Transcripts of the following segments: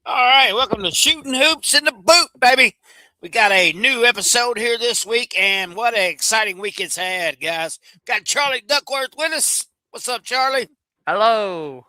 All right, welcome to Shooting Hoops in the Boot, baby. We got a new episode here this week, and what an exciting week it's had, guys. Got Charlie Duckworth with us. What's up, Charlie? Hello.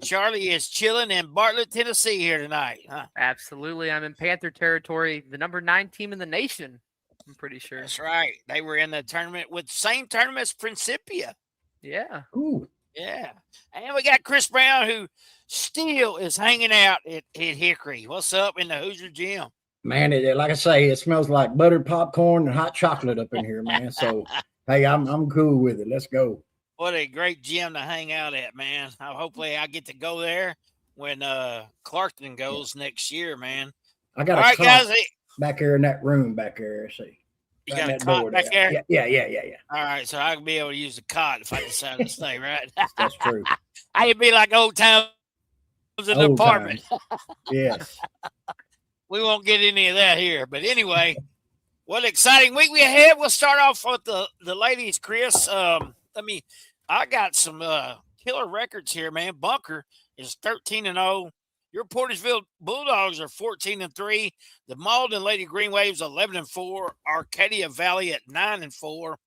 Charlie is chilling in Bartlett, Tennessee here tonight. Huh? Absolutely. I'm in Panther territory, the number 9 team in the nation. I'm pretty sure. That's right. They were in the tournament with the same tournament as Principia. Yeah. Ooh, Yeah. And we got Chris Brown, who still is hanging out at Hickory. What's up in the Hoosier Gym? man, like I say, it smells like buttered popcorn and hot chocolate up in here, man. So, hey, I'm cool with it. Let's go. What a great gym to hang out at, man. Hopefully I get to go there when Clarkton Yeah. goes next year, man. I All got a right, cot guys. back there in that room back there. See, You right in got a that cot door back there. there? Yeah. All right, so I can be able to use the cot if I decide to stay, right? That's true. I'd be like old times in the Old apartment. times. Yes. We won't get any of that here. But anyway, what an exciting week we had. We'll start off with the ladies, Chris. I got some killer records here, man. Bunker is 13-0. Your Portersville Bulldogs are 14-3. The Malden Lady Green Waves 11-4. Arcadia Valley at 9-4.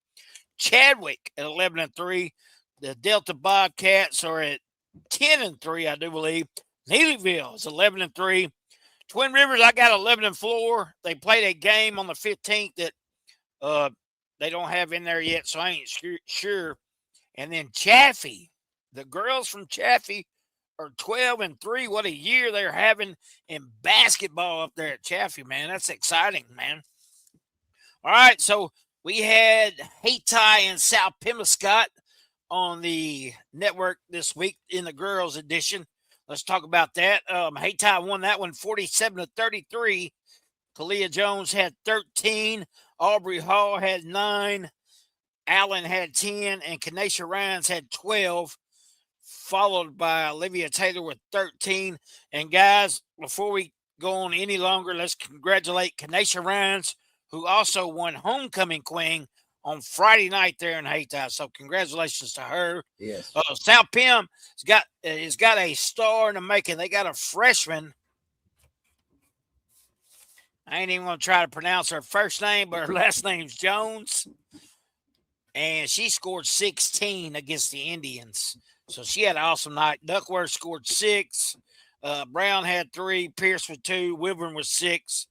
Chadwick at 11-3. The Delta Bobcats are at 10-3, I do believe. Neelyville is 11-3. Twin Rivers, I got 11-4. They played a game on the 15th that they don't have in there yet, so I ain't sure. And then Chaffee, the girls from Chaffee are 12-3. What a year they're having in basketball up there at Chaffee, man. That's exciting, man. All right, so we had Hayti and South Pemiscot on the network this week in the girls edition. Let's talk about that. Hayti won that one 47-33. Talia Jones had 13. Aubrey Hall had 9. Allen had 10. And Kanesha Rhines had 12, followed by Olivia Taylor with 13. And guys, before we go on any longer, let's congratulate Kanesha Rhines, who also won Homecoming Queen on Friday night there in Hayti. So congratulations to her. Yes. South Pim has got a star in the making. They got a freshman. I ain't even going to try to pronounce her first name, but her last name's Jones. And she scored 16 against the Indians. So she had an awesome night. Duckworth scored 6. Brown had 3. Pierce with 2. Wilburn was 6.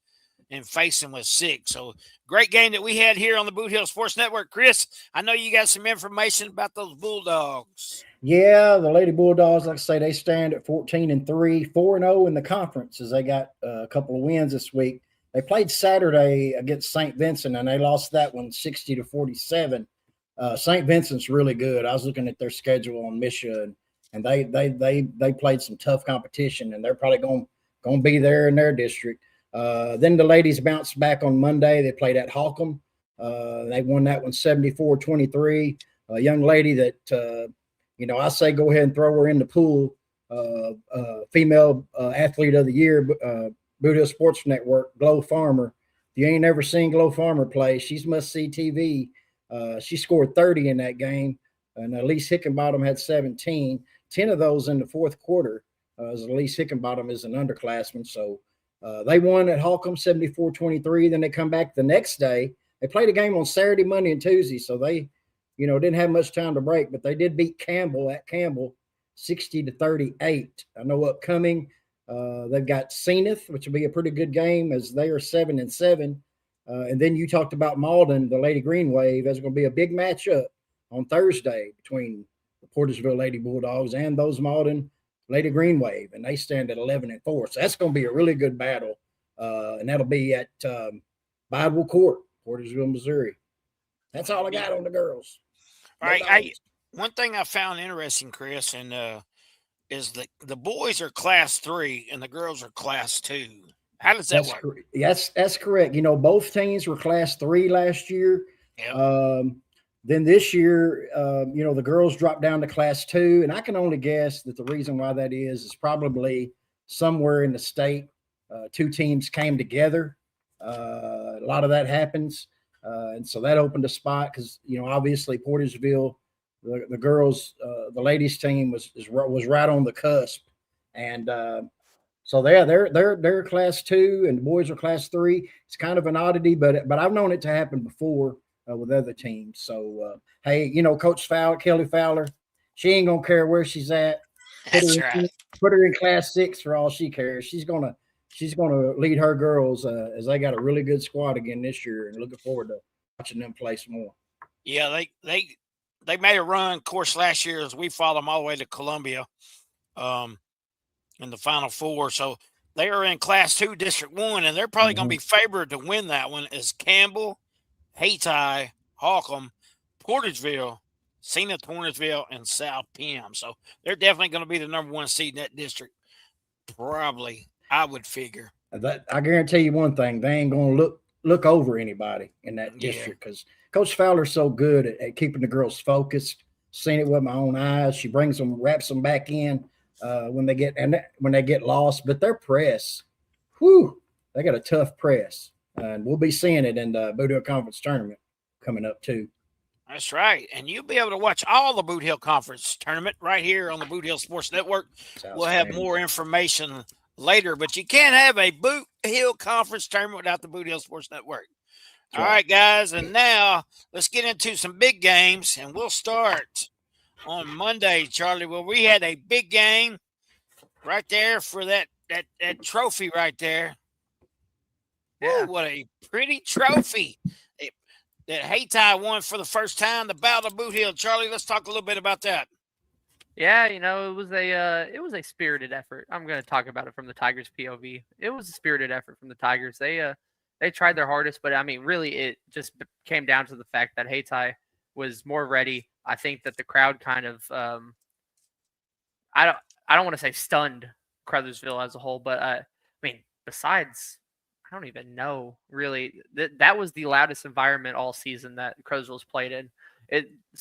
And Faison was 6. So great game that we had here on the Boot Hill Sports Network. Chris, I know you got some information about those Bulldogs. Yeah, the Lady Bulldogs, like I say, they stand at 14-3, 4-0 in the conference as they got a couple of wins this week. They played Saturday against St. Vincent, and they lost that one 60-47. St. Vincent's really good. I was looking at their schedule on Misha, and they played some tough competition, and they're probably going to be there in their district. Then the ladies bounced back on Monday. They played at Holcomb. They won that one 74-23. A young lady that, I say go ahead and throw her in the pool. Female athlete of the year, Boot Hill Sports Network, Glow Farmer. If you ain't ever seen Glow Farmer play, she's must-see TV. She scored 30 in that game, and Elise Hickenbottom had 17. 10 of those in the fourth quarter, as Elise Hickenbottom is an underclassman. So they won at Holcomb 74-23. Then they come back the next day. They played a game on Saturday, Monday, and Tuesday, so they, didn't have much time to break, but they did beat Campbell at Campbell 60-38. I know upcoming, they've got Zenith, which will be a pretty good game as they are 7-7. And then you talked about Malden, the Lady Green Wave. There's going to be a big matchup on Thursday between the Portersville Lady Bulldogs and those Malden Lady Green Wave, and they stand at 11-4. So that's going to be a really good battle, and that'll be at Bidewell Court, Portersville, Missouri. That's all I got on the girls. All right. One thing I found interesting, Chris, and is the boys are class 3 and the girls are class 2. How does that work? That's correct. Both teams were class 3 last year. Yep. Then this year, the girls dropped down to class 2, and I can only guess that the reason why that is probably somewhere in the state, 2 teams came together. A lot of that happens, and so that opened a spot because obviously Portersville, the girls, the ladies team was right on the cusp, and So they're class 2 and the boys are class 3. It's kind of an oddity, but I've known it to happen before with other teams. So hey, Coach Kelly Fowler, she ain't gonna care where she's at. That's right. Put her in class 6 for all she cares. She's gonna lead her girls as they got a really good squad again this year, and looking forward to watching them play some more. Yeah, they made a run course last year as we followed them all the way to Columbia in the Final Four. So they are in Class 2, District 1, and they're probably going to be favored to win that one as Campbell, Hayti, Holcomb, Portageville, Zenith Portageville, and South Pim. So they're definitely going to be the number 1 seed in that district. Probably, I would figure. That I guarantee you one thing: they ain't going to look over anybody in that district because Coach Fowler's so good at keeping the girls focused. Seen it with my own eyes. She brings them, wraps them back in when they get lost. But their press, they got a tough press, and we'll be seeing it in the Boot Hill Conference tournament coming up too. That's right. And you'll be able to watch all the Boot Hill Conference tournament right here on the Boot Hill Sports Network. We'll have more information later, but you can't have a Boot Hill Conference tournament without the Boot Hill Sports Network. All right, guys. And now let's get into some big games, and we'll start on Monday, Charlie. Well, we had a big game right there for that trophy right there. Yeah. Ooh, what a pretty trophy that Hayti won for the first time, the Battle of Boot Hill. Charlie, let's talk a little bit about that. Yeah, it was a spirited effort. I'm going to talk about it from the Tigers' POV. It was a spirited effort from the Tigers. They tried their hardest, but I mean, really, it just came down to the fact that Hayti was more ready. I think that the crowd kind of, I don't want to say stunned Crothersville as a whole, but I mean, besides, I don't even know really. That was the loudest environment all season that Crothersville's played in.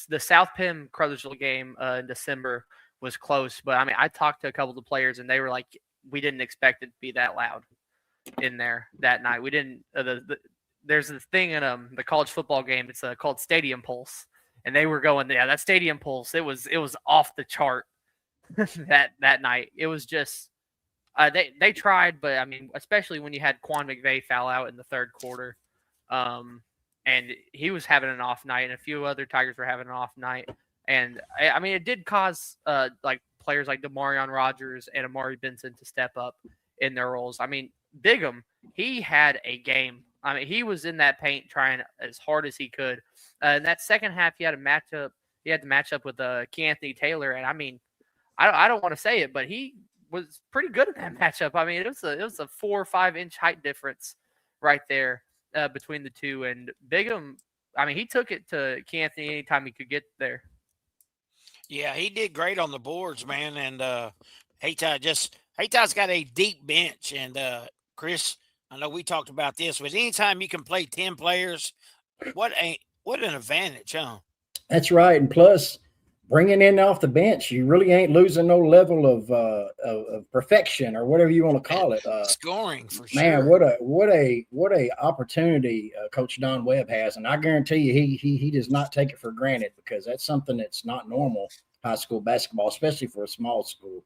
The South Pim Crothersville game in December was close, but I mean, I talked to a couple of the players and they were like, we didn't expect it to be that loud in there that night. We didn't. There's this thing in the college football game. It's called Stadium Pulse, and they were going, yeah, that Stadium Pulse. It was off the chart that night. It was just. They tried, but I mean, especially when you had Quan McVeigh foul out in the third quarter, and he was having an off night, and a few other Tigers were having an off night, and I mean, it did cause like players like Demarion Rogers and Amari Benson to step up in their roles. I mean, Bigham, he had a game. I mean, he was in that paint trying as hard as he could. In that second half, he had to match up with Keanthony Taylor, and I mean, I don't want to say it, but he was pretty good at that matchup. I mean, it was a 4 or 5 inch height difference right there between the two. And Bigham, I mean, he took it to Keanthony anytime he could get there. Yeah, he did great on the boards, man. And Hayty's got a deep bench. And Chris, I know we talked about this, but anytime you can play 10 players, what an advantage, huh? That's right. And plus, bringing in off the bench, you really ain't losing no level of perfection or whatever you want to call it. Scoring for man, sure. what a opportunity Coach Don Webb has, and I guarantee you he does not take it for granted because that's something that's not normal high school basketball, especially for a small school.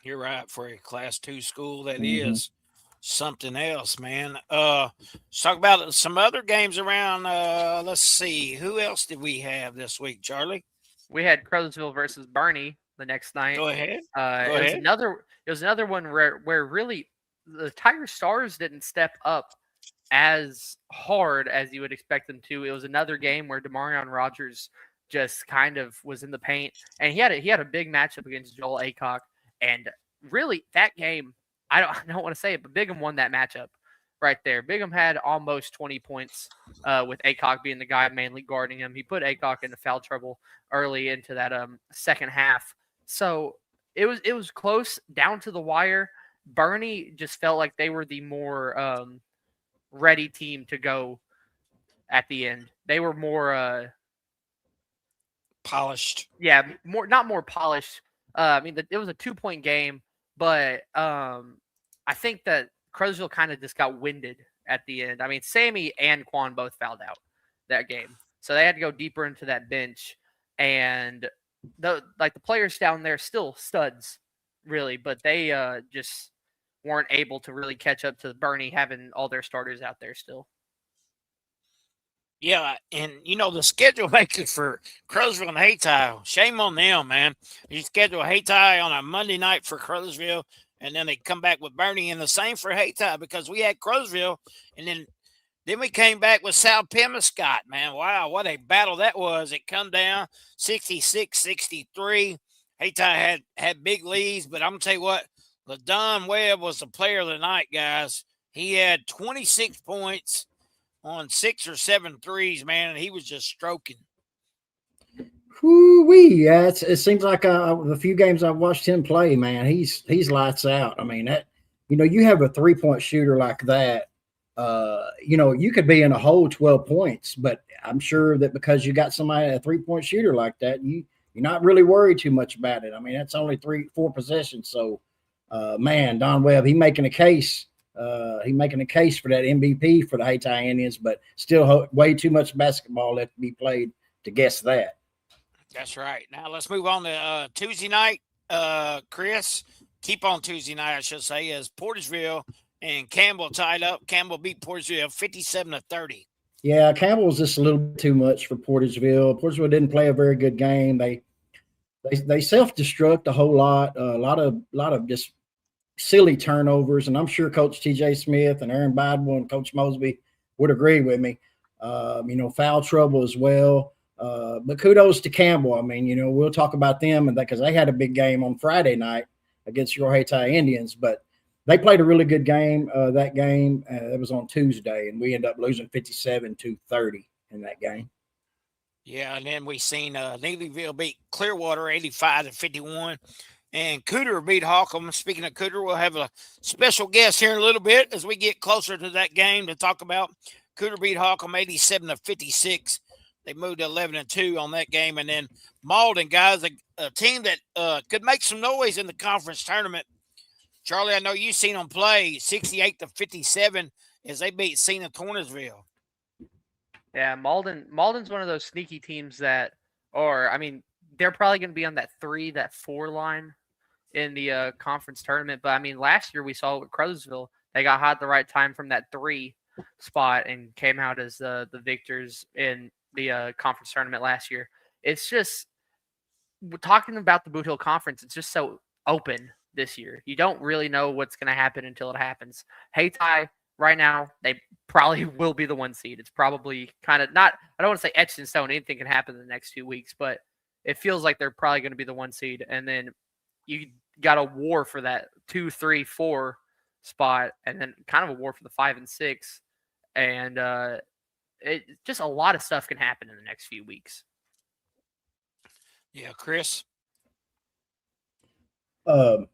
You're right. For a Class 2 school, that is something else, man. Let's talk about some other games around. Let's see, who else did we have this week, Charlie? We had Crothersville versus Bernie the next night. Go ahead. It was another one where really the Tiger Stars didn't step up as hard as you would expect them to. It was another game where Demarion Rogers just kind of was in the paint, and he had a big matchup against Joel Aycock. And really, that game, I don't want to say it, but Bigham won that matchup right there. Bigham had almost 20 points with Aycock being the guy mainly guarding him. He put Aycock into foul trouble early into that second half. So it was close down to the wire. Bernie just felt like they were the more ready team to go at the end. They were more polished. Yeah, not more polished. I mean, it was a 2-point game, but I think that Crothersville kind of just got winded at the end. I mean, Sammy and Quan both fouled out that game, so they had to go deeper into that bench. And the players down there still studs, really, but they just weren't able to really catch up to Bernie having all their starters out there still. Yeah, and the schedule makers for Crowsville and Hayti, shame on them, man. You schedule Hayti on a Monday night for Crowsville, and then they come back with Bernie, and the same for Hayti because we had Crowsville, and then we came back with South Pemiscot, man. Wow, what a battle that was. It come down 66-63. Hayti had big leads, but I'm going to tell you what, LaDon Webb was the player of the night, guys. He had 26 points on 6 or 7 threes, man, and he was just stroking. Whoo-wee. Yeah, it seems like the few games I've watched him play, man, he's lights out. I mean, that you have a 3-point shooter like that. You could be in a hole 12 points, but I'm sure that because you got somebody a 3-point shooter like that, you're not really worried too much about it. I mean, that's only 3-4 possessions. So, man, Don Webb, he making a case. He making a case for that MVP for the Hayti Indians, but still way too much basketball left to be played to guess that. That's right. Now let's move on to Tuesday night. Chris, keep on Tuesday night, I should say, as Portersville and Campbell tied up. Campbell beat Portersville 57-30. Yeah, Campbell was just a little bit too much for Portersville. Portersville didn't play a very good game. They self-destruct a whole lot. A lot of just silly turnovers, and I'm sure Coach T.J. Smith and Aaron Bidwell and Coach Mosby would agree with me. Foul trouble as well. But kudos to Campbell. I mean, we'll talk about them because they had a big game on Friday night against your Hayti Indians, but they played a really good game. That game it was on Tuesday, and we ended up losing 57-30 in that game. Yeah, and then we seen Neelyville beat Clearwater 85-51. And Cooter beat Holcomb. Speaking of Cooter, we'll have a special guest here in a little bit as we get closer to that game to talk about. Cooter beat Holcomb 87-56. They moved to 11-2 on that game. And then Malden, guys, a team that could make some noise in the conference tournament. Charlie, I know you've seen them play 68-57 as they beat Cena Torresville. Yeah, Malden's one of those sneaky teams that, they're probably going to be on that 3, that 4 line in the conference tournament. But last year we saw with Crowsville, they got hot at the right time from that 3 spot and came out as the victors in the conference tournament last year. It's just talking about the Boot Hill Conference. It's just so open this year. You don't really know what's going to happen until it happens. Hayti right now, they probably will be the 1 seed. It's probably kind of not. I don't want to say etched in stone. Anything can happen in the next 2 weeks, but it feels like they're probably going to be the 1 seed. And then you got a war for that 2, 3, 4 spot, and then kind of a war for the 5 and 6. And it just a lot of stuff can happen in the next few weeks. Yeah, Chris. I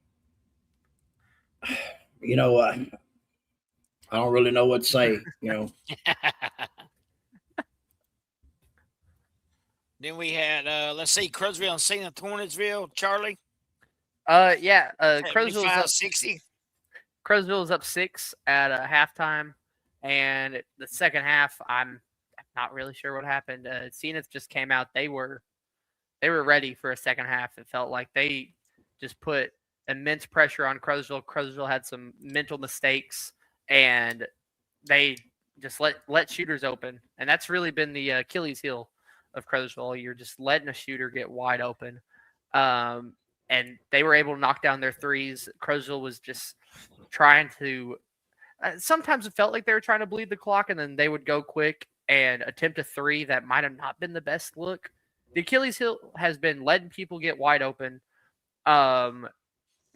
don't really know what to say. Then we had let's see, Crowsville and St. Torresville, Charlie. Crowsville's up 60. Crowsville's up 6 at halftime, and the second half, I'm not really sure what happened. Zenith just came out; they were ready for a second half. It felt like they just put immense pressure on Crowsville. Crowsville had some mental mistakes, and they just let shooters open, and that's really been the Achilles heel of Crowsville. You're just letting a shooter get wide open. And they were able to knock down their threes. Crowsville was just trying to sometimes it felt like they were trying to bleed the clock, and then they would go quick and attempt a 3 that might have not been the best look. The Achilles heel has been letting people get wide open,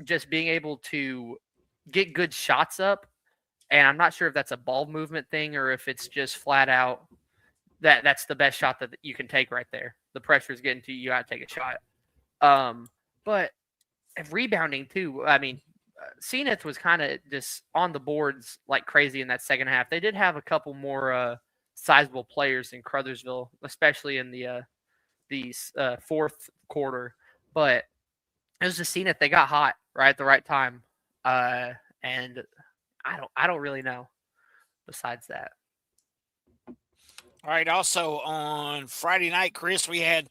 just being able to get good shots up. And I'm not sure if that's a ball movement thing or if it's just flat out that's the best shot that you can take right there. The pressure is getting to you. You got to take a shot. But rebounding too. Zenith was kind of just on the boards like crazy in that second half. They did have a couple more sizable players in Crothersville, especially in the fourth quarter. But it was just Zenith. They got hot right at the right time, and I don't really know. Besides that. All right. Also on Friday night, Chris, we had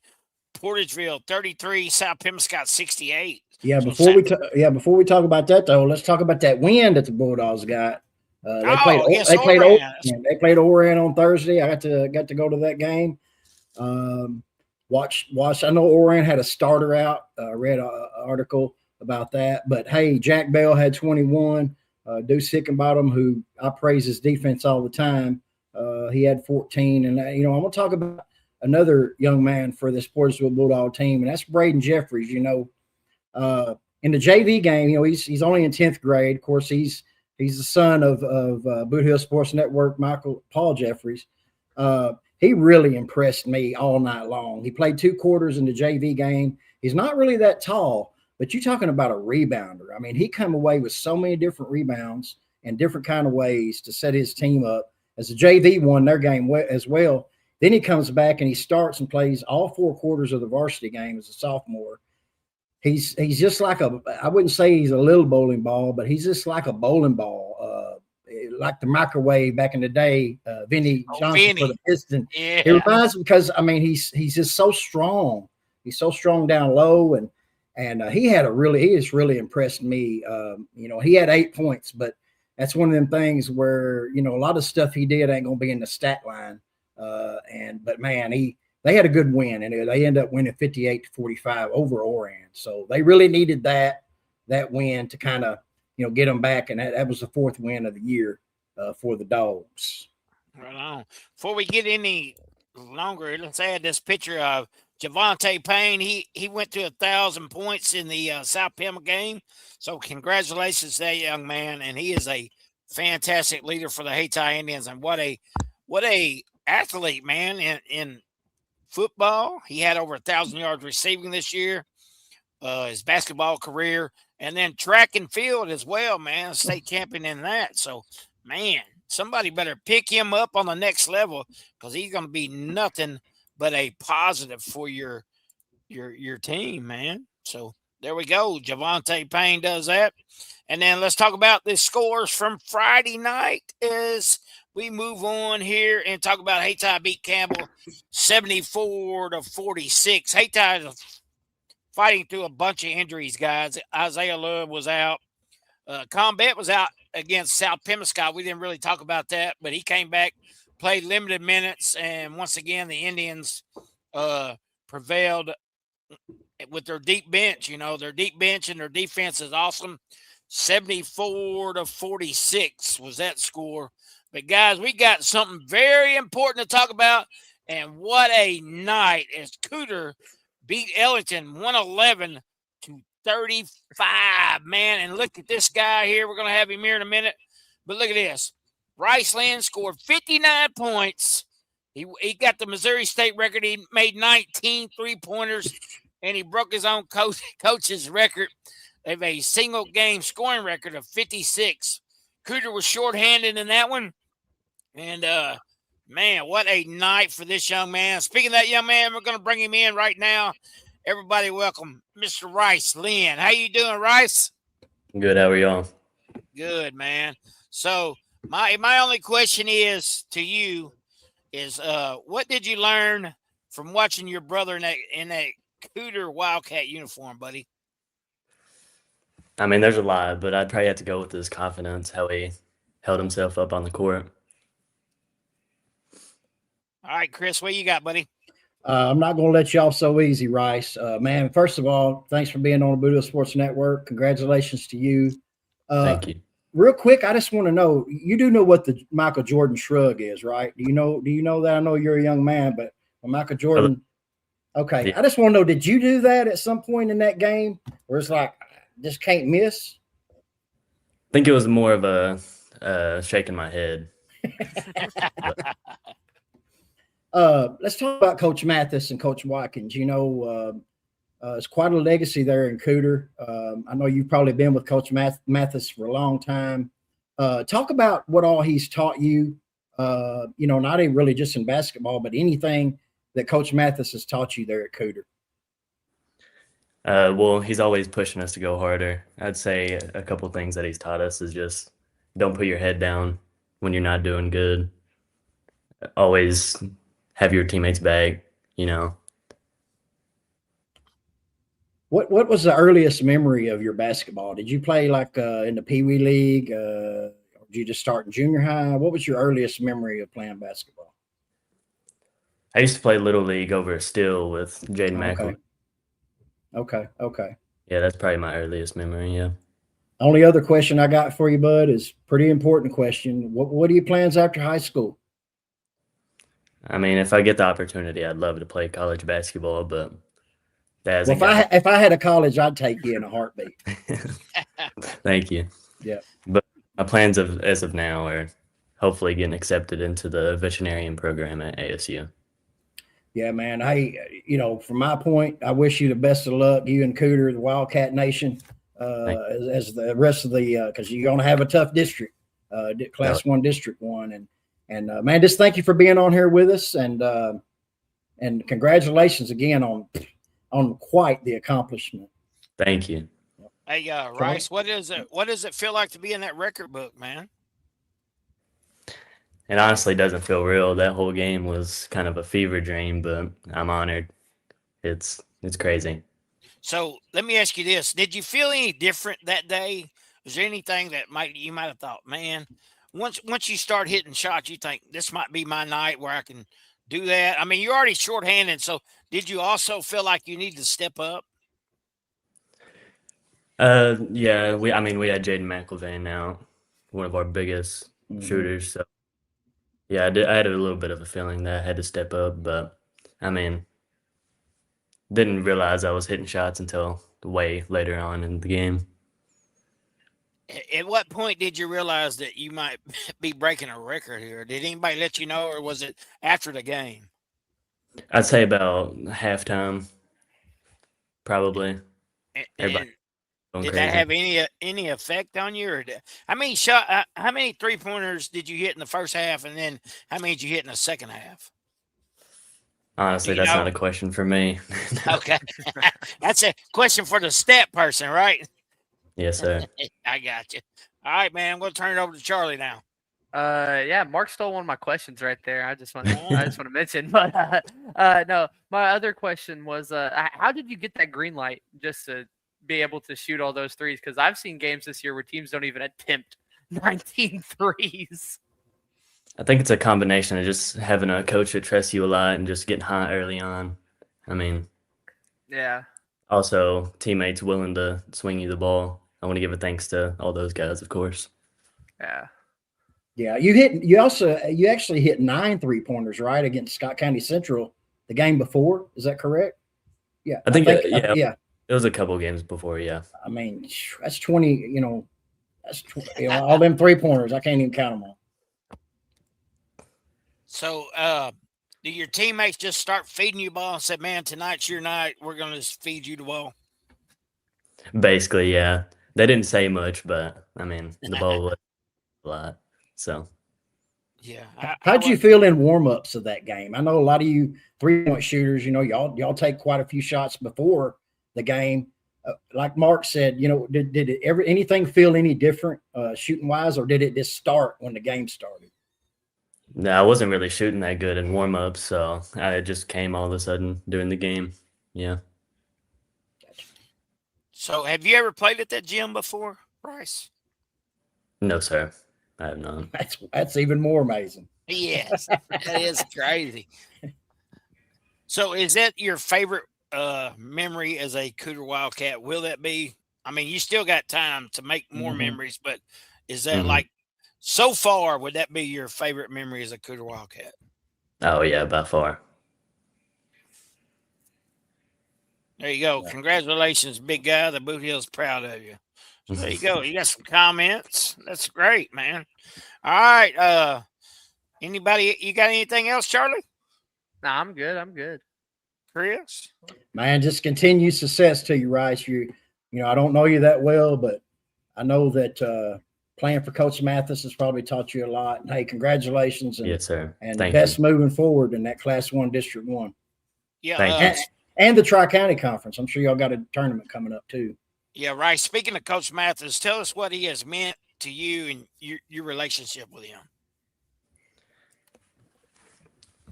Portageville 33, South Pemiscot 68. Yeah, So before we talk about that though, let's talk about that win that the Bulldogs got. against They played Oran. They played Oran on Thursday. I got to go to that game. Watch. I know Oran had a starter out. Read an article about that. But hey, Jack Bell had 21. Deuce Hickenbottom, who I praise his defense all the time, he had 14. And I'm gonna talk about another young man for the Sportsville Bulldog team, and that's Braden Jeffries. In the JV game, he's only in 10th grade. Of course, he's the son of Boot Hill Sports Network, Paul Jeffries. He really impressed me all night long. He played 2 quarters in the JV game. He's not really that tall, but you're talking about a rebounder. I mean, he come away with so many different rebounds and different kind of ways to set his team up. As the JV won their game as well. Then he comes back and he starts and plays all 4 quarters of the varsity game as a sophomore. He's just like I wouldn't say he's a little bowling ball, but he's just like a bowling ball, like the microwave back in the day. Vinny Johnson for the Pistons. Yeah. He reminds me because he's just so strong. He's so strong down low, and he has really impressed me. He had 8 points, but that's one of them things where a lot of stuff he did ain't gonna be in the stat line. But man, they had a good win, and they ended up winning 58-45 over Oran. So they really needed that win to kind of get them back, and that was the 4th win of the year for the Dogs. Right on. Before we get any longer, let's add this picture of Javante Payne. He went to 1,000 points in the South Pima game. So congratulations to that young man, and he is a fantastic leader for the Hayti Indians. And what a athlete, man, in football. He had over 1,000 yards receiving this year. His basketball career, and then track and field as well, man. State champion in that. So, man, somebody better pick him up on the next level because he's going to be nothing but a positive for your team, man. So there we go. Javante Payne does that. And then let's talk about the scores from Friday night as we move on here and talk about Hayti beat Campbell 74-46. Hayti is fighting through a bunch of injuries, guys. Isaiah Love was out. Combat was out against South Pemiscot. We didn't really talk about that, but he came back, played limited minutes, and once again, the Indians prevailed with their deep bench. Their deep bench and their defense is awesome. 74-46 was that score. But, guys, we got something very important to talk about, and what a night as Cooter beat Ellington 111-35, man. And look at this guy here. We're going to have him here in a minute. But look at this. Rice Lynn scored 59 points. He got the Missouri State record. He made 19 3-pointers, and he broke his own coach's record of a single game scoring record of 56. Cooter was shorthanded in that one. And, man, what a night for this young man. Speaking of that young man, we're going to bring him in right now. Everybody welcome Mr. Rice Lynn. How you doing, Rice? Good. How are y'all? Good, man. So my only question is to you is what did you learn from watching your brother in that Cooter Wildcat uniform, buddy? I mean, there's a lot, but I'd probably have to go with his confidence, how he held himself up on the court. All right, Chris, what you got, buddy? I'm not going to let you off so easy, Rice. Man, first of all, thanks for being on the Boot Hill Sports Network. Congratulations to you. Thank you. Real quick, I just want to know, you do know what the Michael Jordan shrug is, right? Do you know that? I know you're a young man, but Michael Jordan. Okay. Yeah. I just want to know, did you do that at some point in that game where it's like, just can't miss? I think it was more of a shaking my head. Let's talk about Coach Mathis and Coach Watkins. It's quite a legacy there in Cooter. I know you've probably been with Coach Mathis for a long time. Talk about what all he's taught you, not even really just in basketball, but anything that Coach Mathis has taught you there at Cooter. Well, he's always pushing us to go harder. I'd say a couple things that he's taught us is just don't put your head down when you're not doing good. Always have your teammates back, What was the earliest memory of your basketball? Did you play like in the Pee Wee League? Or did you just start in junior high? What was your earliest memory of playing basketball? I used to play Little League over Still with Jaden Okay. McElroy. Okay. Yeah, that's probably my earliest memory. Yeah. Only other question I got for you, bud, is pretty important question. What are your plans after high school? I mean, if I get the opportunity, I'd love to play college basketball, but that Well, hasn't got. if I had a college, I'd take you in a heartbeat. Thank you. Yeah. But my plans as of now are hopefully getting accepted into the veterinarian program at ASU. Yeah, man. Hey, from my point, I wish you the best of luck, you and Cooter, the Wildcat Nation, as the rest of the because you're going to have a tough district, Class 1, District 1, and man, just thank you for being on here with us, and congratulations again on quite the accomplishment. Thank you. Hey, Rice, what does it feel like to be in that record book, man? It honestly doesn't feel real. That whole game was kind of a fever dream, but I'm honored. It's crazy. So let me ask you this: did you feel any different that day? Was there anything that you might have thought, man, once you start hitting shots, you think this might be my night where I can do that? I mean, you're already shorthanded, so did you also feel like you need to step up? Yeah, we had Jaden McElvain now, one of our biggest shooters. So yeah, I had a little bit of a feeling that I had to step up, but I mean, didn't realize I was hitting shots until way later on in the game. At what point did you realize that you might be breaking a record here? Did anybody let you know, or was it after the game? I'd say about halftime, probably. Everybody going Did crazy. that have any effect on you? Or how many 3-pointers did you hit in the first half, and then how many did you hit in the second half? Honestly, that's not a question for me. Okay, that's a question for the stat person, right? Yes, sir. I got you. All right, man. I'm going to turn it over to Charlie now. Yeah, Mark stole one of my questions right there. I just want to mention, but no, my other question was, how did you get that green light just to be able to shoot all those threes? Because I've seen games this year where teams don't even attempt 19 threes. I think it's a combination of just having a coach that trusts you a lot and just getting hot early on. I mean, yeah. Also, teammates willing to swing you the ball. I want to give a thanks to all those guys, of course. Yeah. Yeah, you actually hit 9 3-pointers, right, against Scott County Central the game before. Is that correct? Yeah, I think yeah. It was a couple games before, yeah. I mean, that's 20. All them 3-pointers. I can't even count them all. So, do your teammates just start feeding you ball and say, "Man, tonight's your night. We're going to just feed you the ball"? Basically, yeah. They didn't say much, but I mean, the ball was a lot. So, yeah. How'd you feel in warm-ups of that game? I know a lot of you 3-point shooters. Y'all take quite a few shots before the game. Like Mark said, did it ever anything feel any different shooting wise, or did it just start when the game started? No, I wasn't really shooting that good in warm-ups, so I just came all of a sudden during the game. Yeah. So, have you ever played at that gym before, Bryce? No, sir. I have not. That's even more amazing. Yes, that is crazy. So, is that your favorite memory as a Cougar Wildcat? Will that be? I mean, you still got time to make more memories, but is that like so far? Would that be your favorite memory as a Cougar Wildcat? Oh yeah, by far. There you go. Yeah. Congratulations, big guy. The Boot Hill's proud of you. So there you go. You got some comments. That's great, man. All right. Anybody? You got anything else, Charlie? Nah, I'm good. Chris? Man, just continued success to you, Rice. I don't know you that well, but I know that playing for Coach Mathis has probably taught you a lot. And hey, congratulations. Yes, sir. And best moving forward in that Class 1 District 1. Yeah. And the Tri-County Conference. I'm sure y'all got a tournament coming up too. Yeah, right. Speaking of Coach Mathis, tell us what he has meant to you and your relationship with him.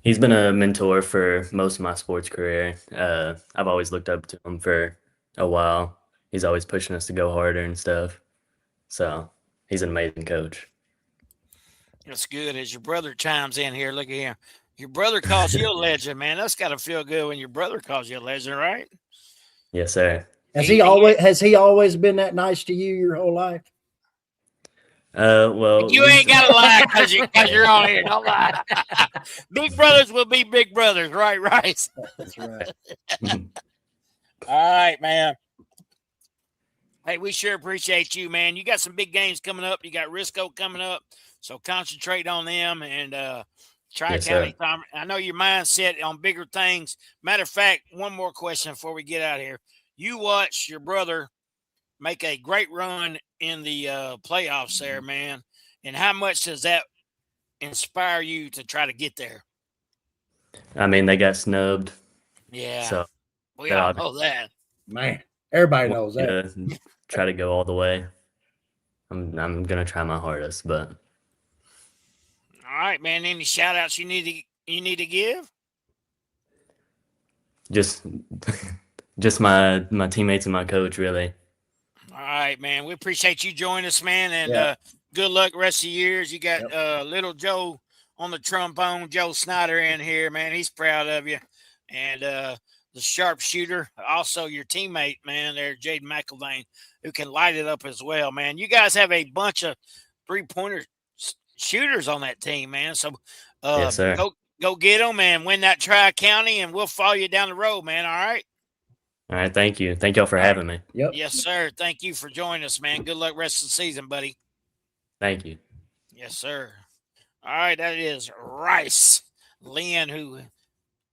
He's been a mentor for most of my sports career. I've always looked up to him for a while. He's always pushing us to go harder and stuff. So he's an amazing coach. That's good. As your brother chimes in here, look at him. Your brother calls you a legend, man. That's got to feel good when your brother calls you a legend, right? Yes, sir. Has he always been that nice to you your whole life? Well, You ain't got to lie because you're on here. Don't lie. Big brothers will be big brothers, right, Rice? That's right. All right, man. Hey, we sure appreciate you, man. You got some big games coming up. You got Risco coming up, so concentrate on them and Tri-County. Yes, I know your mind's set on bigger things. Matter of fact, one more question before we get out of here. You watched your brother make a great run in the playoffs there, man. And how much does that inspire you to try to get there? I mean, they got snubbed. Yeah. So we all know that. Man, everybody knows that. Try to go all the way. I'm gonna try my hardest, but all right, man. Any shout outs you need to give? Just my teammates and my coach, really. All right, man. We appreciate you joining us, man, and good luck rest of the years. You got little Joe on the trombone, Joe Snyder in here, man. He's proud of you. And the sharpshooter, also your teammate, man, there, Jaden McElvain, who can light it up as well, man. You guys have a bunch of three-pointer shooters on that team, man. So yes, sir. Go get them and win that Tri-County, and we'll follow you down the road, man. All right? All right, thank you. Thank y'all for having me. Yep. Yes, sir. Thank you for joining us, man. Good luck rest of the season, buddy. Thank you. Yes, sir. All right, that is Rice Lynn, who,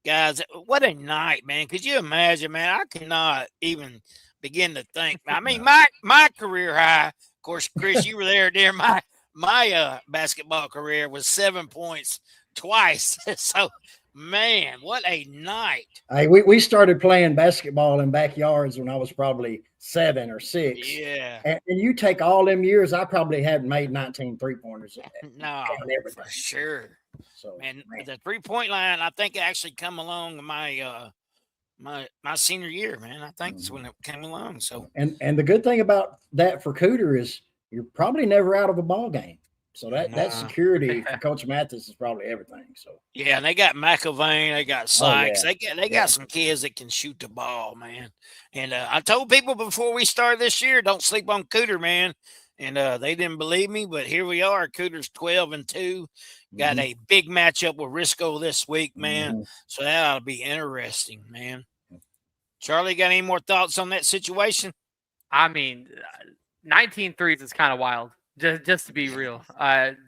guys, what a night, man. Could you imagine, man? I cannot even begin to think. I mean, my career high, of course, Chris, you were there during my basketball career, was 7 points twice. So, man, what a night. Hey, we started playing basketball in backyards when I was probably 7 or 6. Yeah. And you take all them years, I probably hadn't made 19 three-pointers. No, for sure. So, man, the 3-point line, I think, actually come along my my senior year, man. I think that's when it came along. So, and the good thing about that for Cooter is you're probably never out of a ball game. So that security for Coach Mathis is probably everything. So yeah, and they got McElvain, they got Sykes, they got some kids that can shoot the ball, man. And I told people before we started this year, don't sleep on Cooter, man. And they didn't believe me, but here we are. Cooter's 12-2. Got a big matchup with Risco this week, man. So that ought to be interesting, man. Charlie, got any more thoughts on that situation? I mean, 19 threes is kind of wild. Just to be real,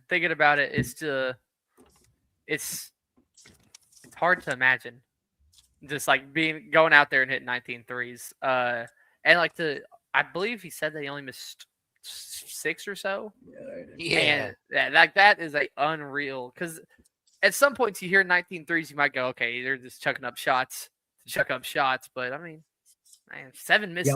thinking about it, it's hard to imagine just like going out there and hitting 19 threes. And like I believe he said they only missed 6 or so. Yeah, and like that is a unreal, because at some points you hear 19 threes, you might go, okay, they're just chucking up shots. But I mean, man, 7 misses.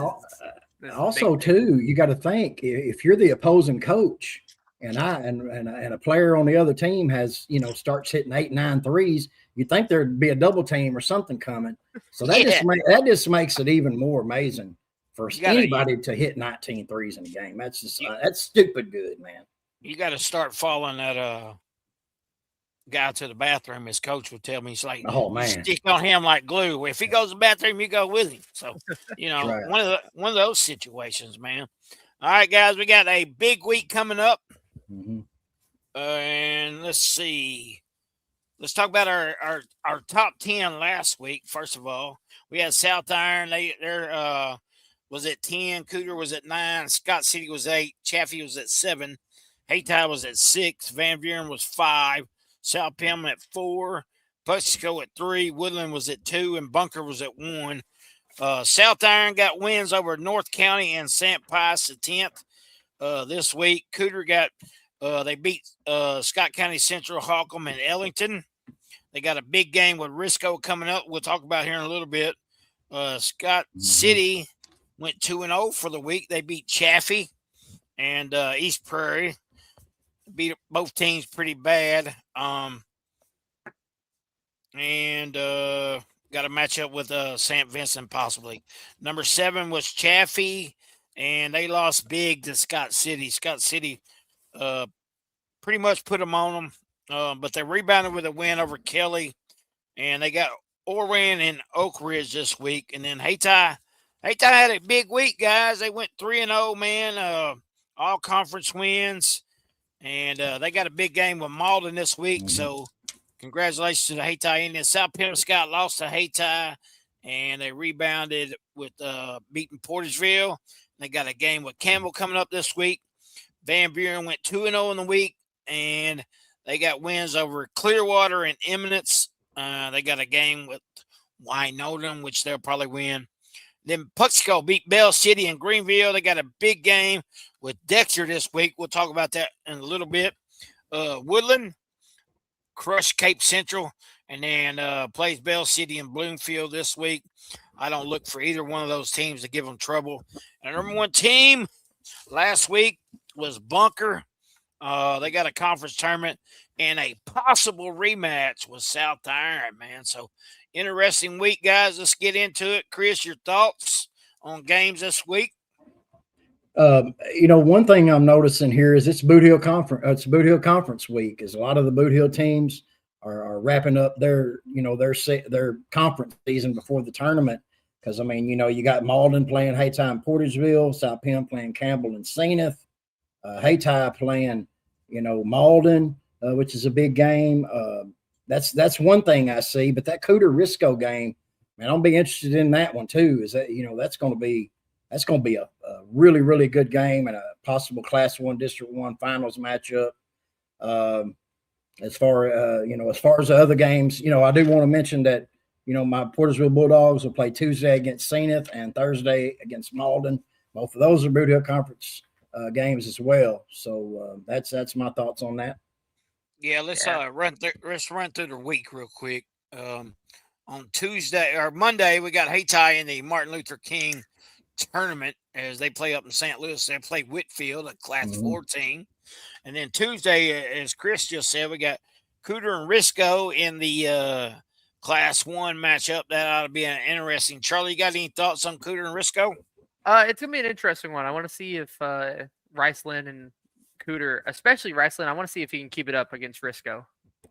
Also, too, you got to think if you're the opposing coach and a player on the other team has, starts hitting 8, 9 threes, you think there'd be a double team or something coming. So that just makes it even more amazing for anybody to hit 19 threes in a game. That's just that's stupid good, man. You got to start following that guy to the bathroom. His coach would tell me, he's like, oh man, stick on him like glue. If he goes to the bathroom, you go with him. So right. one of those situations, man. All right, guys, we got a big week coming up, and let's see. Let's talk about our top 10 last week. First of all, we had South Iron. They're was at 10. Cooter was at 9. Scott City was 8. Chaffee was at 7. Haytie was at 6. Van Buren was 5. South Pim at 4, Puxico at 3, Woodland was at 2, and Bunker was at 1. South Iron got wins over North County and St. Pius the 10th this week. Cooter got they beat Scott County Central, Holcomb, and Ellington. They got a big game with Risco coming up. We'll talk about here in a little bit. Scott City went 2-0 for the week. They beat Chaffee and East Prairie. Beat both teams pretty bad. And got to match up with St. Vincent possibly. Number 7 was Chaffee, and they lost big to Scott City. Scott City uh, pretty much put them on them, but they rebounded with a win over Kelly, and they got Orwin and Oak Ridge this week. And then Hayti had a big week, guys. They went 3-0, man. All conference wins, and they got a big game with Malden this week. So congratulations to the Hayti Indians. South Penobscot lost to Hayti, and they rebounded with beating Portageville. They got a game with Campbell coming up this week. Van Buren went 2-0 in the week, and they got wins over Clearwater and Eminence. They got a game with Wynodon, which they'll probably win. Then Puxico beat Bell City and Greenville. They got a big game with Dexter this week. We'll talk about that in a little bit. Woodland crushed Cape Central, and then plays Bell City and Bloomfield this week. I don't look for either one of those teams to give them trouble. And the number 1 team last week was Bunker. They got a conference tournament and a possible rematch with South Iron, man. So interesting week, guys. Let's get into it. Chris, your thoughts on games this week? One thing I'm noticing here is it's Boot Hill Conference. It's Boot Hill Conference week. As a lot of the Boot Hill teams are wrapping up their conference season before the tournament. Because you got Malden playing Hayti and Portageville, South Penn playing Campbell and Zenith, Hayti playing Malden, which is a big game. That's one thing I see. But that Cooter Risco game, man, I'll be interested in that one too. Is that that's going to be a really, really good game and a possible Class 1 District 1 finals matchup. As far as the other games, I do want to mention that my Portersville Bulldogs will play Tuesday against Zenith and Thursday against Malden. Both of those are Boot Hill Conference games as well. So that's my thoughts on that. Yeah, let's run through the week real quick. On Tuesday or Monday, we got Hayti in the Martin Luther King tournament as they play up in St. Louis. They play Whitfield, a Class 4 team. And then Tuesday, as Chris just said, we got Cooter and Risco in the Class 1 matchup. That ought to be an interesting. Charlie, you got any thoughts on Cooter and Risco? It's gonna be an interesting one. I want to see if Riceland and Cooter, especially Riceland, I want to see if he can keep it up against Risco.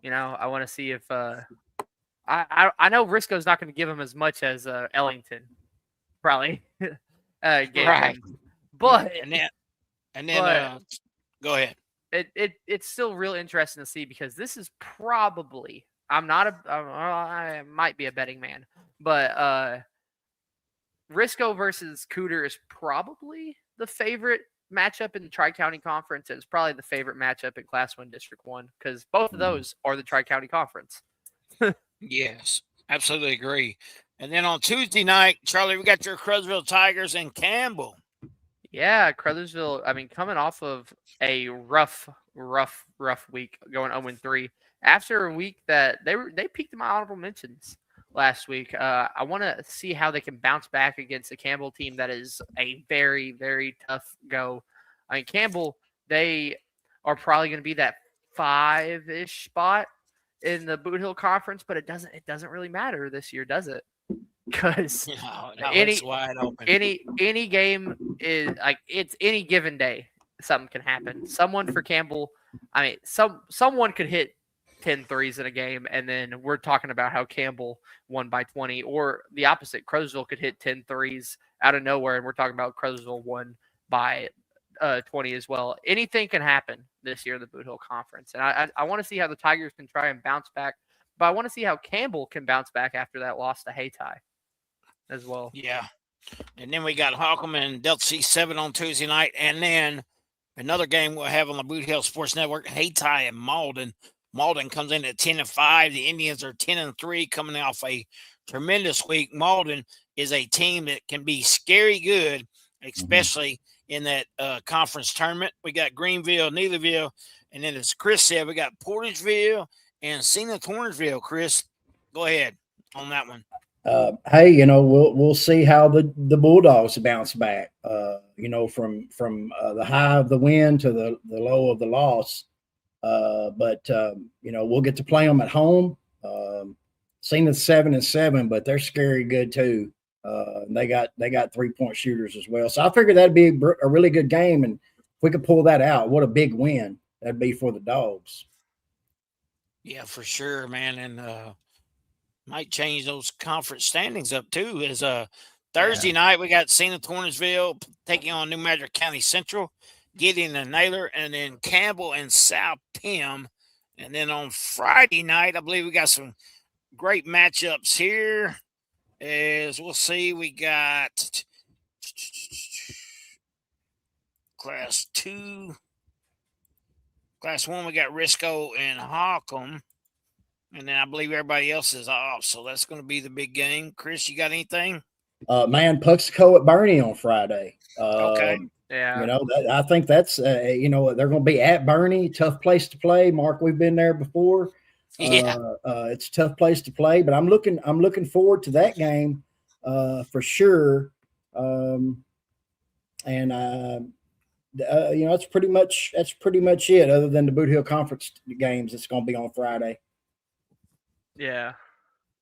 I want to see if I know Risco's not going to give him as much as Ellington probably gave Right. him. But and then go ahead. It's still real interesting to see because this is probably I might be a betting man, but Risco versus Cooter is probably the favorite matchup in the Tri-County Conference. It's probably the favorite matchup in Class 1 District 1 because both of those are the Tri-County Conference. Yes, absolutely agree. And then on Tuesday night, Charlie, we got your Crothersville Tigers and Campbell. Yeah, Crothersville, coming off of a rough week, going 0-3. After a week that they peaked in my honorable mentions last week. I want to see how they can bounce back against a Campbell team that is a very, very tough go. Campbell, they are probably going to be that 5-ish spot in the Boot Hill Conference, but it doesn't really matter this year, does it? Because it's wide open. Any game is it's any given day, something can happen. Someone for Campbell, someone could hit 10 threes in a game, and then we're talking about how Campbell won by 20, or the opposite. Crothersville could hit 10 threes out of nowhere, and we're talking about Crothersville won by 20 as well. Anything can happen this year in the Boot Hill Conference, and I want to see how the Tigers can try and bounce back, but I want to see how Campbell can bounce back after that loss to Hayti as well. Yeah, and then we got Holcomb and Delta C7 on Tuesday night, and then another game we'll have on the Boot Hill Sports Network, Hayti and Malden. Malden comes in at 10-5. The Indians are 10-3, coming off a tremendous week. Malden is a team that can be scary good, especially in that conference tournament. We got Greenville, Neelyville, and then as Chris said, we got Portageville and Zenith Hornsville. Chris, go ahead on that one. Hey, we'll see how the Bulldogs bounce back. From the high of the win to the low of the loss. But we'll get to play them at home. Cena's 7-7, but they're scary good too. They got 3-point shooters as well. So I figured that'd be a really good game, and if we could pull that out, what a big win that'd be for the Dogs. Yeah, for sure, man, and might change those conference standings up too. Is Thursday night we got Cena Torrensville taking on New Madrid County Central, Gideon and Naylor, and then Campbell and South Pim. And then on Friday night, I believe we got some great matchups here. As we'll see, we got Class 2. Class 1, we got Risco and Hawcom. And then I believe everybody else is off. So that's going to be the big game. Chris, you got anything? Man, Puxico at Bernie on Friday. Okay. Yeah. You know, I think that's, they're going to be at Bernie. Tough place to play. Mark, we've been there before. Yeah. It's a tough place to play, but I'm looking forward to that game for sure. That's pretty much it. Other than the Boot Hill Conference games, it's going to be on Friday. Yeah.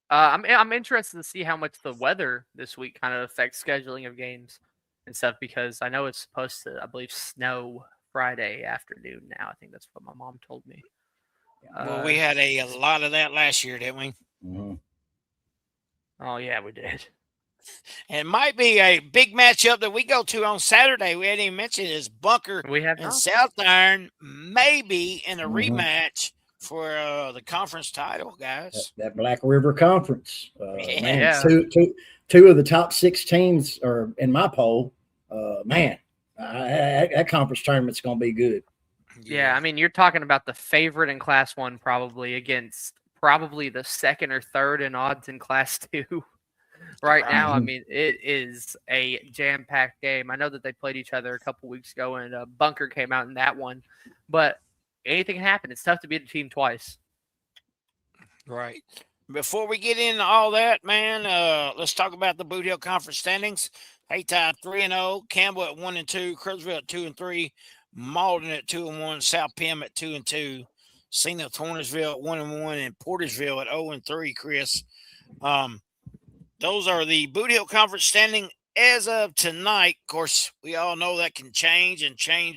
I'm interested to see how much the weather this week kind of affects scheduling of games and stuff, because I know it's supposed to, I believe, snow Friday afternoon now. I think that's what my mom told me. Well, we had a lot of that last year, didn't we? Mm-hmm. Oh, yeah, we did. And it might be a big matchup that we go to on Saturday. We hadn't even mentioned is Bunker and South Iron, maybe in a rematch for the conference title, guys. That Black River Conference. Yeah. Two of the top 6 teams are in my poll. That conference tournament's going to be good. Yeah, I mean, you're talking about the favorite in Class 1 probably against probably the second or third in odds in Class 2. Right now, I mean, it is a jam-packed game. I know that they played each other a couple weeks ago, and Bunker came out in that one. But anything can happen. It's tough to beat a team twice. Right. Before we get into all that, man, let's talk about the Boot Hill Conference standings. Hayti 3-0, Campbell at 1-2, Crooksville at 2-3, Malden at 2-1, South Pim at 2-2, Cena Torrensville at 1-1, and Portersville at 0-3. Chris, those are the Boot Hill Conference standing as of tonight. Of course, we all know that can change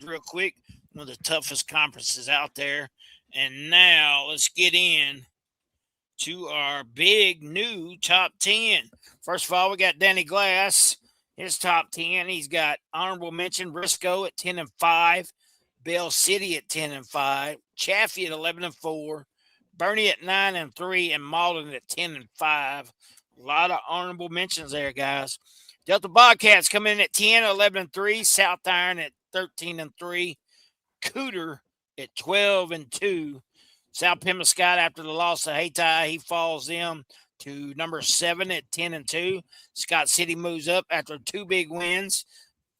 real quick. One of the toughest conferences out there. And now let's get in to our big new top 10. First of all, we got Danny Glass. His top 10. He's got honorable mention Briscoe at 10-5, Bell City at 10-5, Chaffee at 11-4, Bernie at 9-3, and Malden at 10-5. A lot of honorable mentions there, guys. Delta Bobcats come in at 10, 11-3. South Iron at 13-3. Cooter at 12-2. South Pemiscott, after the loss to Hayti, he falls them to number 7 at 10-2. Scott City moves up after 2 big wins.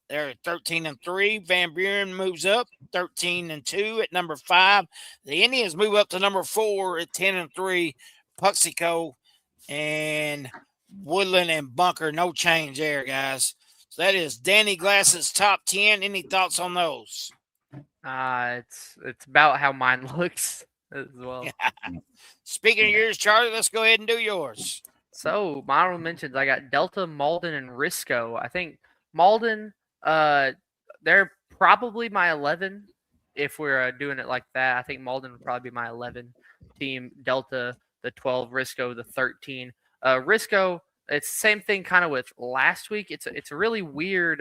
They're at 13-3. Van Buren moves up 13-2 at number 5. The Indians move up to number 4 at 10-3. Puxico and Woodland and Bunker, no change there, guys. So that is Danny Glass's top 10. Any thoughts on those? It's about how mine looks as well. Speaking of yours, Charlie, let's go ahead and do yours. So my honorable mentions, I got Delta, Malden, and Risco. I think Malden, they're probably my 11 if we're doing it like that. I think Malden would probably be my 11 team. Delta, the 12, Risco, the 13. Risco, it's the same thing kind of with last week. It's a really weird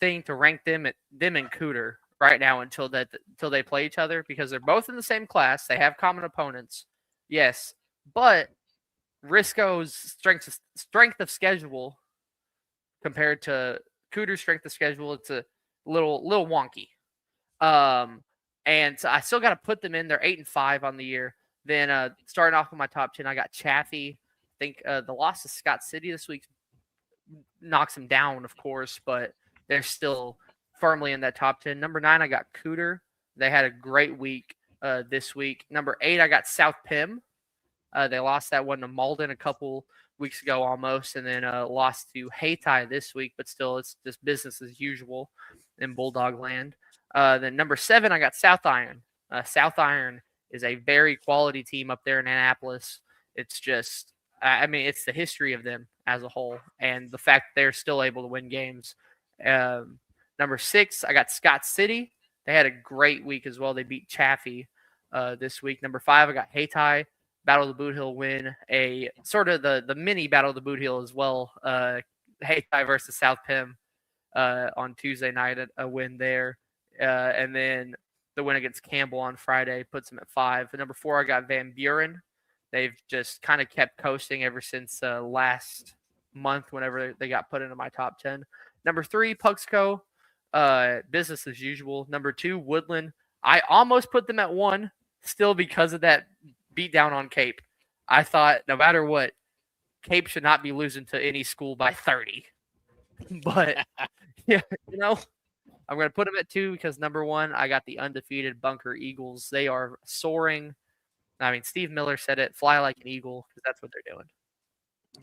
thing to rank them and Cooter right now until they play each other, because they're both in the same class. They have common opponents, yes, but Risco's strength of schedule compared to Cooter's strength of schedule, it's a little wonky. And so I still got to put them in. They're 8-5 on the year. Then starting off with my top 10, I got Chaffee. I think the loss to Scott City this week knocks them down, of course, but they're still firmly in that top 10. Number 9, I got Cooter. They had a great week this week. Number 8, I got South Pim. They lost that one to Malden a couple weeks ago almost, and then lost to Hayti this week, but still it's just business as usual in Bulldog land. Then number 7, I got South Iron. South Iron is a very quality team up there in Annapolis, It's just, I mean, it's the history of them as a whole, and the fact they're still able to win games. Number 6, I got Scott City. They had a great week as well. They beat Chaffee this week. Number 5, I got Hayti. Battle of the Boot Hill win, a sort of the mini Battle of the Boot Hill as well. Hayti versus South Pim on Tuesday night, a win there. And then the win against Campbell on Friday puts them at 5. And number 4, I got Van Buren. They've just kind of kept coasting ever since last month whenever they got put into my top 10. Number 3, Puxco, business as usual. Number 2, Woodland. I almost put them at 1 still because of that beat down on Cape. I thought no matter what, Cape should not be losing to any school by 30. But, yeah, I'm going to put them at 2 because number 1, I got the undefeated Bunker Eagles. They are soaring. I mean, Steve Miller said it, fly like an eagle, because that's what they're doing.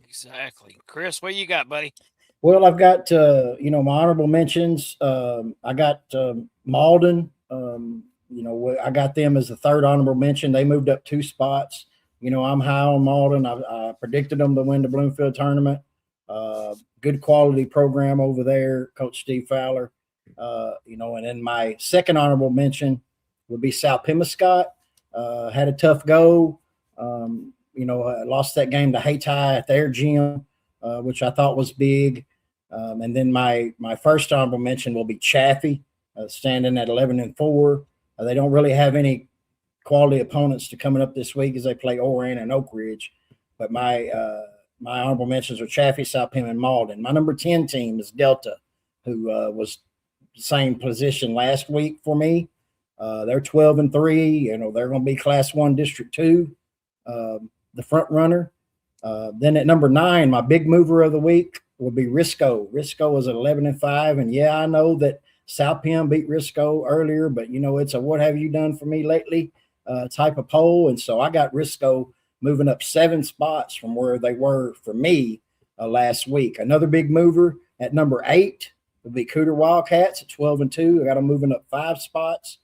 Exactly. Chris, what you got, buddy? Well, I've got, my honorable mentions. I got Malden. I got them as the 3rd honorable mention. They moved up 2 spots. I'm high on Malden. I predicted them to win the Bloomfield tournament. Good quality program over there, Coach Steve Fowler. And then my 2nd honorable mention would be South Pemiscot. Had a tough go. Lost that game to Hayti at their gym, which I thought was big. And then my first honorable mention will be Chaffee, standing at 11-4. They don't really have any quality opponents to coming up this week as they play Oran and Oak Ridge. But my honorable mentions are Chaffee, South Pim, and Malden. My number 10 team is Delta, who was the same position last week for me. They're 12-3. They're going to be Class 1 District 2, the front runner. Then at number 9, my big mover of the week will be Risco. Risco is at 11-5. And yeah, I know that South Pim beat Risco earlier, but it's a what have you done for me lately type of poll. And so I got Risco moving up 7 spots from where they were for me last week. Another big mover at number 8 will be Cooter Wildcats at 12-2. I got them moving up 5 spots.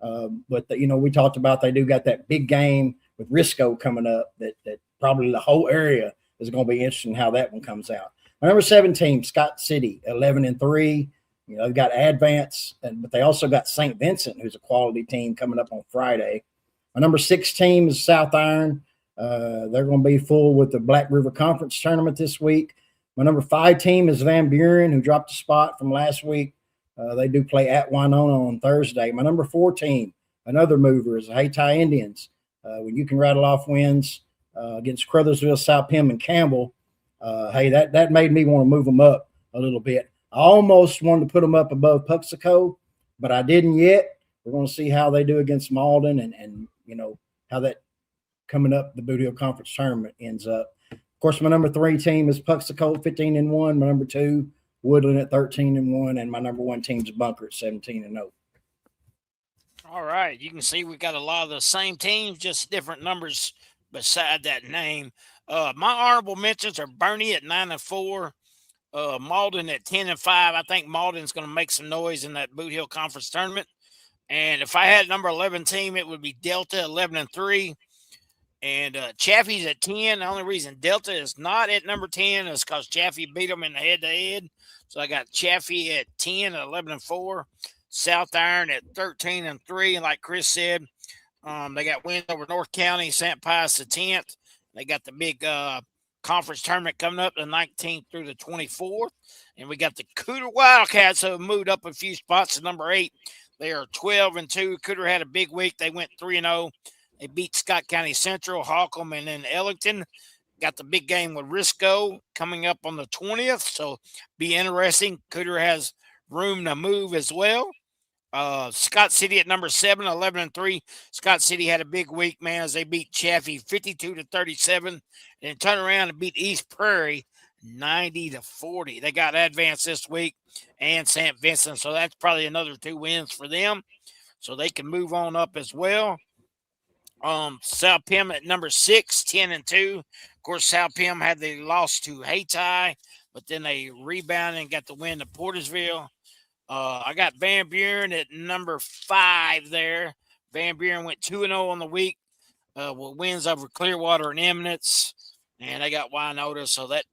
But we talked about they do got that big game with Risco coming up that probably the whole area is going to be interesting how that one comes out. My number 7 team, Scott City, 11-3. They've got Advance, but they also got St. Vincent, who's a quality team coming up on Friday. My number 6 team is South Iron. They're going to be full with the Black River Conference tournament this week. My number 5 team is Van Buren, who dropped a spot from last week. They do play at Winona on Thursday. My number 4 team, another mover, is the Hayti Indians. When you can rattle off wins against Crothersville, South Pim, and Campbell, that made me want to move them up a little bit. I almost wanted to put them up above Puxico, but I didn't yet. We're going to see how they do against Malden and how that coming up the Boot Hill Conference tournament ends up. Of course, my number 3 team is Puxico, 15-1. My number 2, Woodland at 13-1, and my number 1 team's Bunker at 17-0. All right. You can see we got a lot of the same teams, just different numbers beside that name. My honorable mentions are Bernie at 9-4, Malden at 10-5. I think Malden's going to make some noise in that Boot Hill Conference tournament. And if I had number 11 team, it would be Delta 11-3. And Chaffee's at 10. The only reason Delta is not at number 10 is because Chaffee beat them in the head-to-head. So I got Chaffee at 10 at 11-4. South Iron at 13-3. And like Chris said, they got wins over North County, St. Pius the 10th. They got the big conference tournament coming up the 19th through the 24th. And we got the Cooter Wildcats who have moved up a few spots to number 8. They are 12-2. Cooter had a big week. They went 3-0. They beat Scott County Central, Holcomb, and then Ellington. Got the big game with Risco coming up on the 20th. So be interesting. Cooter has room to move as well. Scott City at number 7, 11-3. Scott City had a big week, man, as they beat Chaffee 52-37 and turn around and beat East Prairie 90-40. They got Advance this week and St. Vincent, so that's probably another 2 wins for them, so they can move on up as well. South Pim at number 6, 10-2. Of course, South Pim had the loss to Hayti, but then they rebounded and got the win to Portersville. I got Van Buren at number 5 there. Van Buren went 2-0 on the week. with wins over Clearwater and Eminence, and they got Wynota, so that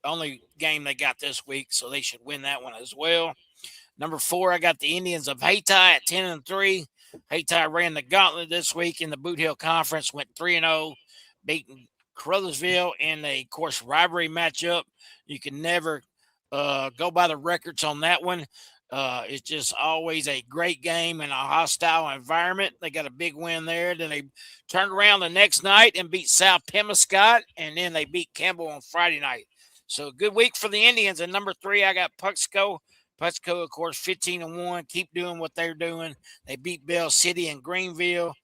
only game they got this week, so they should win that one as well. Number 4, I got the Indians of Hayti at 10-3. Hayti ran the gauntlet this week in the Boot Hill Conference, went 3-0, beating Crothersville in a, of course, rivalry matchup. You can never go by the records on that one. It's just always a great game in a hostile environment. They got a big win there. Then they turned around the next night and beat South Pemiscot, and then they beat Campbell on Friday night. So a good week for the Indians. And number 3, I got Puxco. Puxco, of course, 15-1. Keep doing what they're doing. They beat Bell City and Greenville,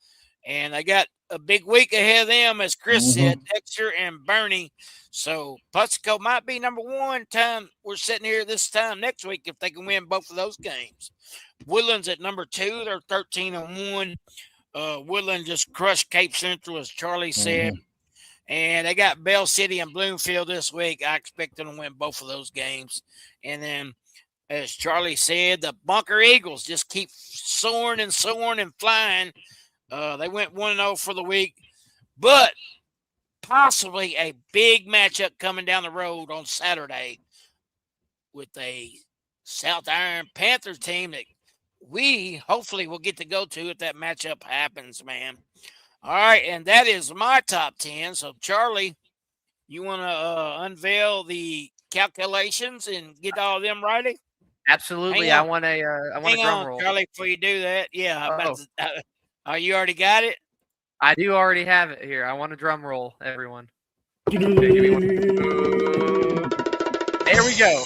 and they got a big week ahead of them, as Chris said, Dexter and Bernie. So Puxco might be number 1 time we're sitting here this time next week if they can win both of those games. Woodland's at number 2. They're 13-1. Woodland just crushed Cape Central, as Charlie said. And they got Bell City and Bloomfield this week. I expect them to win both of those games. And then, as Charlie said, the Bunker Eagles just keep soaring and flying. They went 1-0 for the week, but possibly a big matchup coming down the road on Saturday with a South Iron Panthers team that we hopefully will get to go to if that matchup happens, man. All right, and that is my top 10. So, Charlie, you want to unveil the calculations and get all of them righty? Absolutely. I want a drum roll. Charlie, before you do that. Yeah. You already got it? I do already have it here. I want a drum roll, everyone. There we go.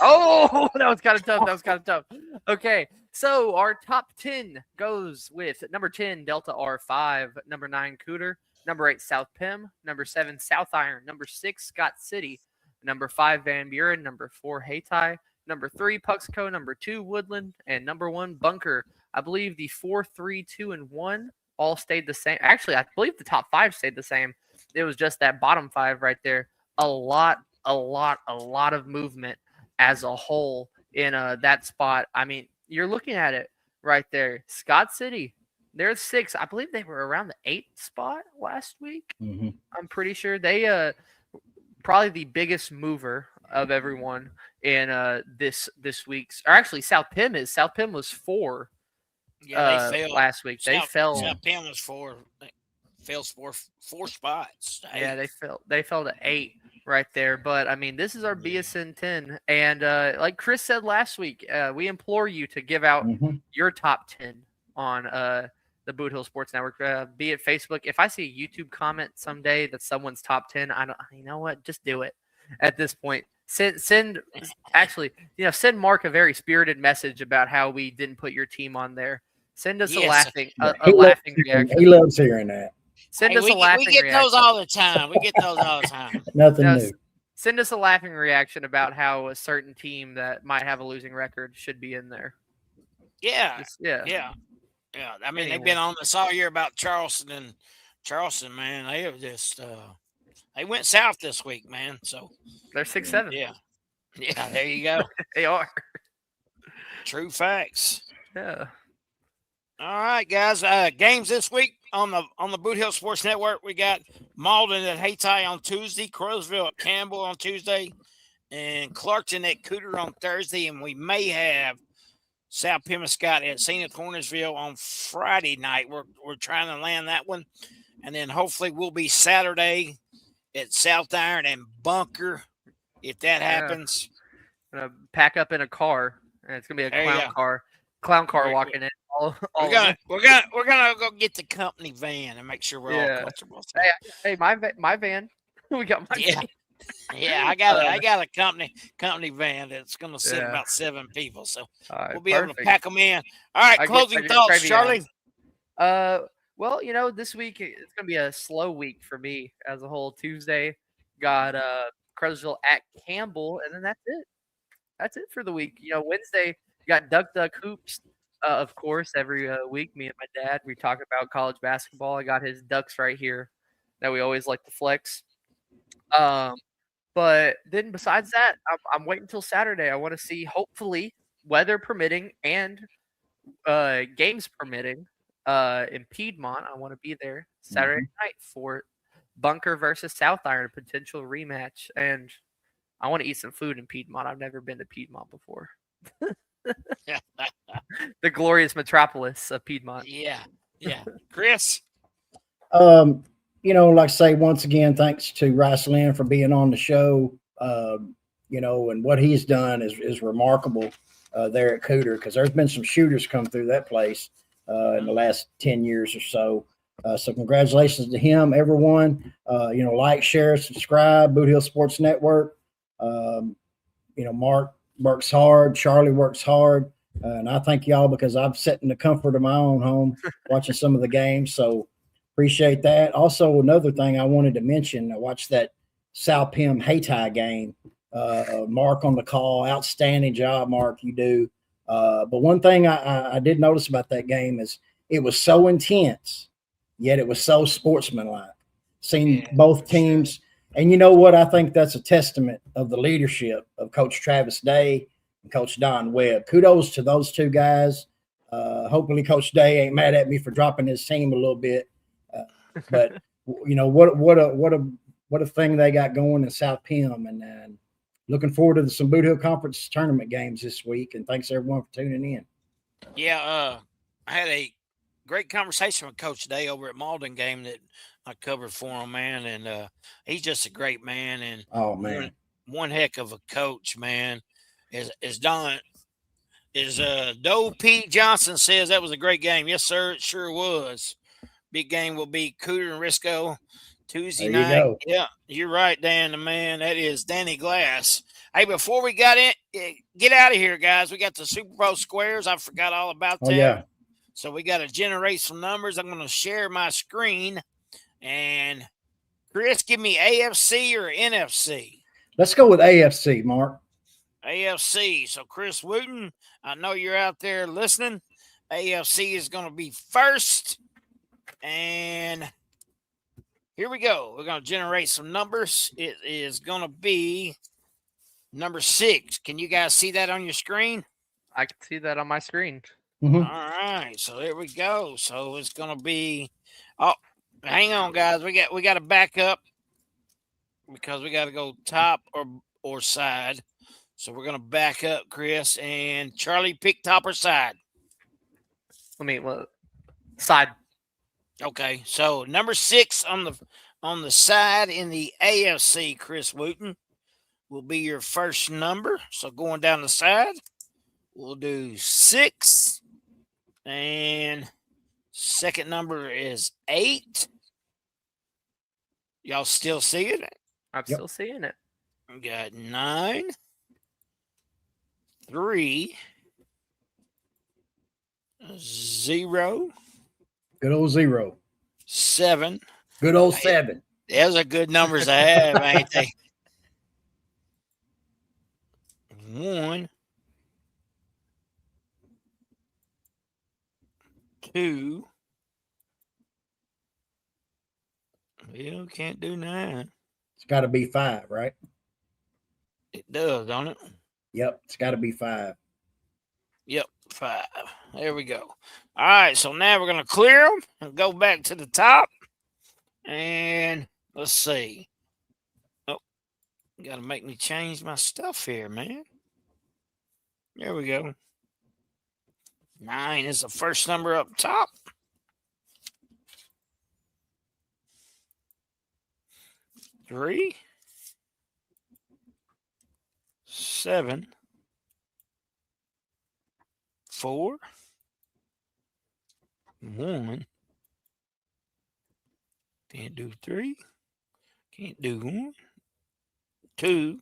Oh, that was kind of tough. Okay, so our top 10 goes with number 10, Delta R5, number 9, Cooter, number 8, South Pim, number 7, South Iron, number 6, Scott City, number 5, Van Buren, number 4, Hayti, number 3, Puxco, number 2, Woodland, and number 1, Bunker. I believe the 4, 3, 2, and 1 all stayed the same. Actually, I believe the top 5 stayed the same. It was just that bottom 5 right there. A lot of movement as a whole in that spot. I mean, you're looking at it right there. Scott City, they're 6. I believe they were around the 8th spot last week. I'm pretty sure they probably the biggest mover of everyone in this week's. Or actually, South Pim is. South Pim was 4. Yeah, they failed last week. They fell. South Pim was 4. Fails 4 spots. Yeah, they fell to 8 right there. But I mean, this is our BSN 10, and like Chris said last week, we implore you to give out your top 10 on the Boot Hill Sports Network, be it Facebook. If I see a YouTube comment someday that someone's top 10, you know what? Just do it. At this point, send Mark a very spirited message about how we didn't put your team on there. Send us a laughing reaction. He loves hearing that. Send us a laughing reaction. We get those all the time. Nothing new. Send us a laughing reaction about how a certain team that might have a losing record should be in there. Yeah. I mean, they've been on this all year about Charleston, man. They have just they went south this week, man. So they're 6-7. Yeah. There you go. They are. True facts. Yeah. All right, guys. Games this week on the Boot Hill Sports Network. We got Malden at Hayti on Tuesday, Crowsville at Campbell on Tuesday, and Clarkson at Cooter on Thursday. And we may have South Pemiscot at St. Cornersville on Friday night. We're trying to land that one. And then hopefully we'll be Saturday at South Iron and Bunker if that happens. Gonna pack up in a car, and it's gonna be a clown car walking in. We're gonna go get the company van and make sure we're all comfortable. So. Hey, my van. We got my van. Yeah, I got a company van that's gonna sit about 7 people, so we'll be able to pack them in. All right, closing thoughts, Charlie. Well, this week it's gonna be a slow week for me as a whole. Tuesday got Crowsville at Campbell, and then that's it. That's it for the week. Wednesday you got Duck Hoops. Of course, every week, me and my dad, we talk about college basketball. I got his Ducks right here that we always like to flex. But then besides that, I'm waiting until Saturday. I want to see, hopefully, weather permitting and games permitting, in Piedmont. I want to be there Saturday night for Bunker versus South Iron, potential rematch. And I want to eat some food in Piedmont. I've never been to Piedmont before. The glorious metropolis of Piedmont. Yeah. Chris? Like I say, once again, thanks to Rice Lynn for being on the show. And what he's done is remarkable there at Cooter, because there's been some shooters come through that place in the last 10 years or so. So congratulations to him, everyone. Like, share, subscribe, Boot Hill Sports Network. Mark works hard. Charlie works hard. And I thank y'all, because I've sat in the comfort of my own home watching some of the games. So appreciate that. Also, another thing I wanted to mention, I watched that South Pim Hayti game. Mark on the call. Outstanding job, Mark, you do. But one thing I did notice about that game is it was so intense, yet it was so sportsmanlike. Seen both teams. And you know what? I think that's a testament of the leadership of Coach Travis Day and Coach Don Webb. Kudos to those two guys. Hopefully Coach Day ain't mad at me for dropping his team a little bit. But what a thing they got going in South Pim, and looking forward to some Boot Hill Conference tournament games this week. And thanks everyone for tuning in. Yeah, I had a great conversation with Coach Day over at Malden game that I covered for him, man, and he's just a great man, and one heck of a coach, man. As Doe P. Johnson says, that was a great game. Yes, sir, it sure was. Big game will be Cooter and Risco Tuesday night. Go. Yeah, you're right, Dan, the man. That is Danny Glass. Hey, before we get out of here, guys, we got the Super Bowl squares. I forgot all about that. Yeah. So we got to generate some numbers. I'm going to share my screen. And Chris, give me AFC or NFC? Let's go with AFC, Mark. AFC. So Chris Wooten, I know you're out there listening. AFC is going to be first. And here we go. We're going to generate some numbers. It is going to be number 6. Can you guys see that on your screen? I can see that on my screen. Mm-hmm. All right. So there we go. So it's going to be hang on, guys. We got to back up because we got to go top or side. So we're going to back up, Chris, and Charlie, pick top or side. Side. Okay. So number 6 on the side in the AFC, Chris Wooten, will be your first number. So going down the side, we'll do 6, and second number is 8. Y'all still see it? I'm still seeing it. We got 9, 3, 0. Good old 0. 7. Good old 7. Those are good numbers to have, ain't they? 1, 2. Well, can't do 9. It's got to be 5, right? It does, don't it? Yep, it's got to be 5. Yep, 5. There we go. All right, so now we're going to clear them and go back to the top. And let's see. Oh, got to make me change my stuff here, man. There we go. 9 is the first number up top. 3, 7, 4, 1. Can't do 3. Can't do 1. 2.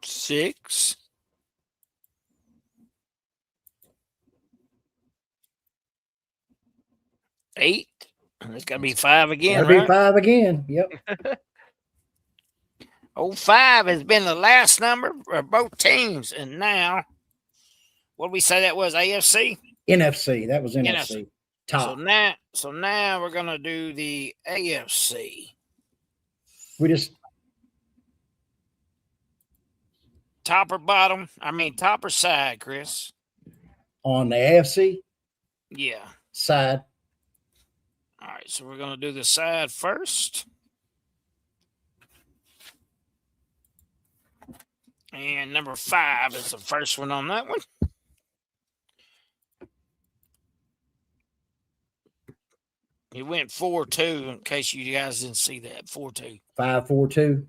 6. 8. It's got to be 5 again, Gotta right? be 5 again. Yep. 5 has been the last number for both teams. And now, what did we say that was? AFC? NFC. That was NFC. Top. So now we're going to do the AFC. We just top or bottom? I mean, top or side, Chris? On the AFC Yeah. side, All right, so we're going to do the side first. And number 5 is the first one on that one. He went 4-2 in case you guys didn't see that. 4-2. 5-4-2.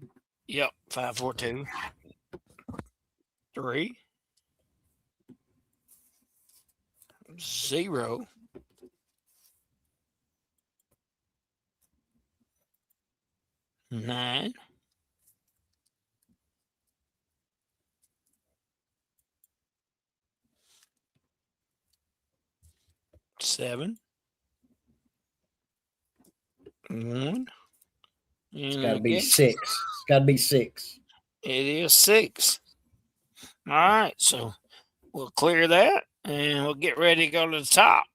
Yep, 5-4-2. 3 0 9 7 1. It's got to be 6. It's got to be 6. It is 6. All right, so we'll clear that and we'll get ready to go to the top.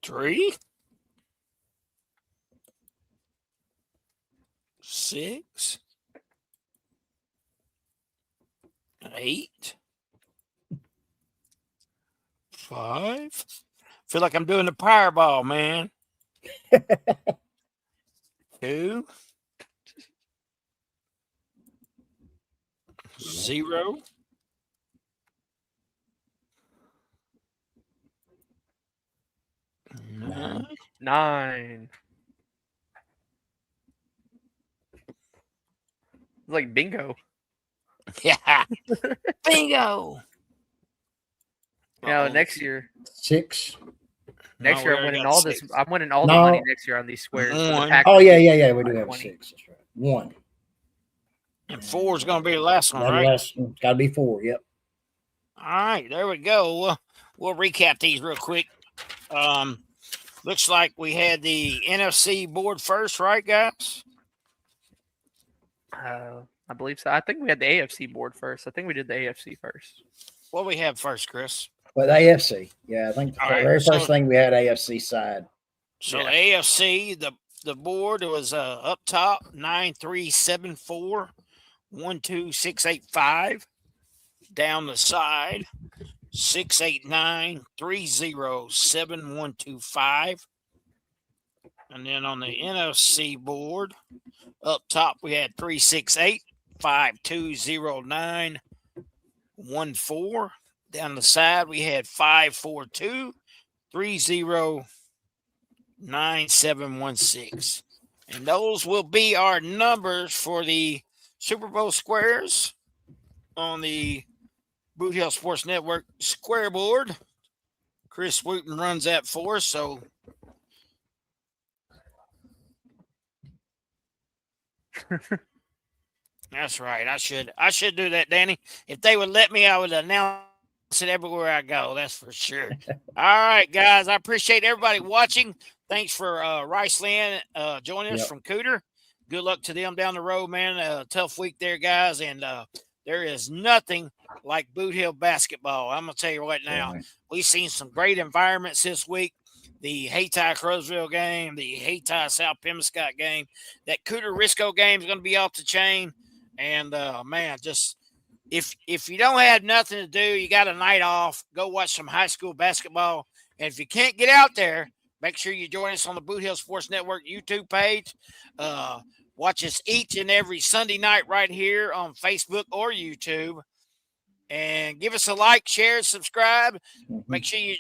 Three, 6, 8, 5. Feel like I'm doing the Powerball, man. 2, 0, 9. 9. It's like bingo. Yeah. Bingo. No, next year. 6. Next year, I'm winning all this. I'm winning all the No. money next year on these squares. for the One. Packers. Oh, yeah. We do have 20. 6. That's right. 1. And 4 is going to be the last one, That right? last one's got to be 4. Yep. All right, there we go. We'll recap these real quick. Looks like we had the NFC board first, right, guys? I believe so. I think we had the AFC board first. I think we did the AFC first. What do we have first, Chris? But AFC. Yeah, I think the All right, very so- first thing we had AFC side. So Yeah. the AFC, the board was up top 9-3-7-4, 1-2-6-8-5. Down the side 6-8-9-3-0-7-1-2-5. And then on the NFC board, up top we had 3-6-8-5-2-0-9-1-4. Down the side we had 5-4-2-3-0-9-7-1-6. And those will be our numbers for the Super Bowl squares on the Boot Hill Sports Network square board. Chris Wooten runs that for us, so that's right. I should do that, Danny. If they would let me, I would announce it everywhere I go. That's for sure. All right, guys. I appreciate everybody watching. Thanks for Rice Land joining us Yep. from Cooter. Good luck to them down the road, man. Tough week there, guys. And there is nothing like Boot Hill basketball. I'm going to tell you right now. Right. We've seen some great environments this week. The Hayti-Crosville game, the Hayti-South Pemscott game. That Cooter-Risco game is going to be off the chain. And, man, just if you don't have nothing to do, you got a night off, go watch some high school basketball. And if you can't get out there, make sure you join us on the Boot Hill Sports Network YouTube page. Watch us each and every Sunday night right here on Facebook or YouTube. And give us a like, share, subscribe. Make sure you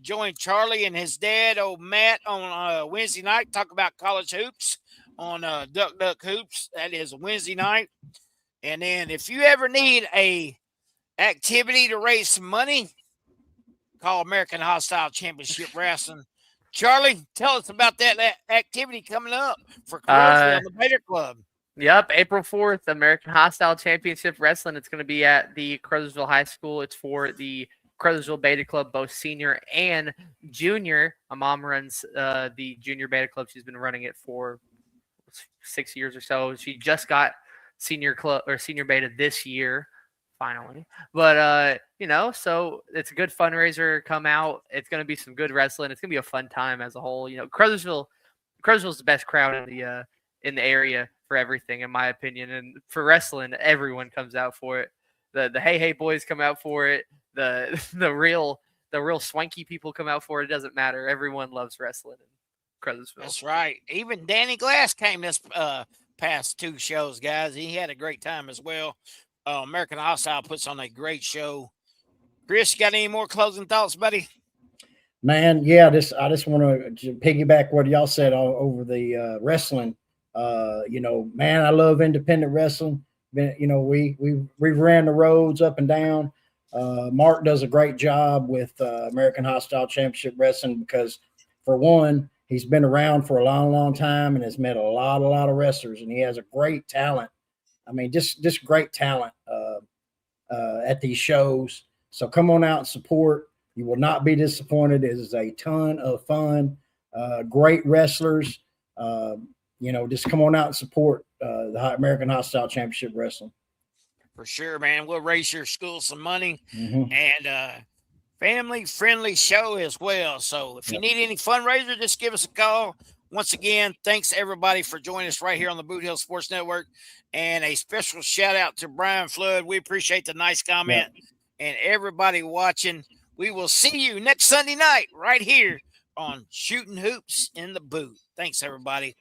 join Charlie and his dad, old Matt, on Wednesday night. Talk about college hoops on Duck Duck Hoops. That is Wednesday night. And then if you ever need a activity to raise some money, call American Hostile Championship Wrestling. Charlie, tell us about that activity coming up for Crosville and the Bader Club. Yep, April 4th, American Hostile Championship Wrestling. It's going to be at the Crosville High School. It's for the Crosville Beta Club, both senior and junior. My mom runs the junior Beta Club. She's been running it for 6 years or so. She just got senior club or senior beta this year finally. But so it's a good fundraiser. Come out. It's gonna be some good wrestling. It's gonna be a fun time as a whole. Crothersville's the best crowd in the area for everything, in my opinion. And for wrestling, everyone comes out for it. The Hey boys come out for it. The real swanky people come out for it. It doesn't matter. Everyone loves wrestling in Crothersville. That's right. Even Danny Glass came this past 2 shows, guys. He had a great time as well. American Hostile puts on a great show. Chris, you got any more closing thoughts, buddy? Man, yeah, I just want to piggyback what y'all said over the wrestling. Man, I love independent wrestling. We ran the roads up and down. Mark does a great job with American Hostile Championship Wrestling because, for one, he's been around for a long, long time and has met a lot of wrestlers, and he has a great talent. I mean, just great talent at these shows. So come on out and support. You will not be disappointed. It is a ton of fun. Great wrestlers. Just come on out and support the American Hostile Championship Wrestling. For sure, man. We'll raise your school some money Mm-hmm. and family-friendly show as well. So if you need any fundraiser, just give us a call. Once again, thanks everybody for joining us right here on the Boot Hill Sports Network. And a special shout out to Brian Flood. We appreciate the nice comment. And everybody watching. We will see you next Sunday night right here on Shooting Hoops in the Boot. Thanks, everybody.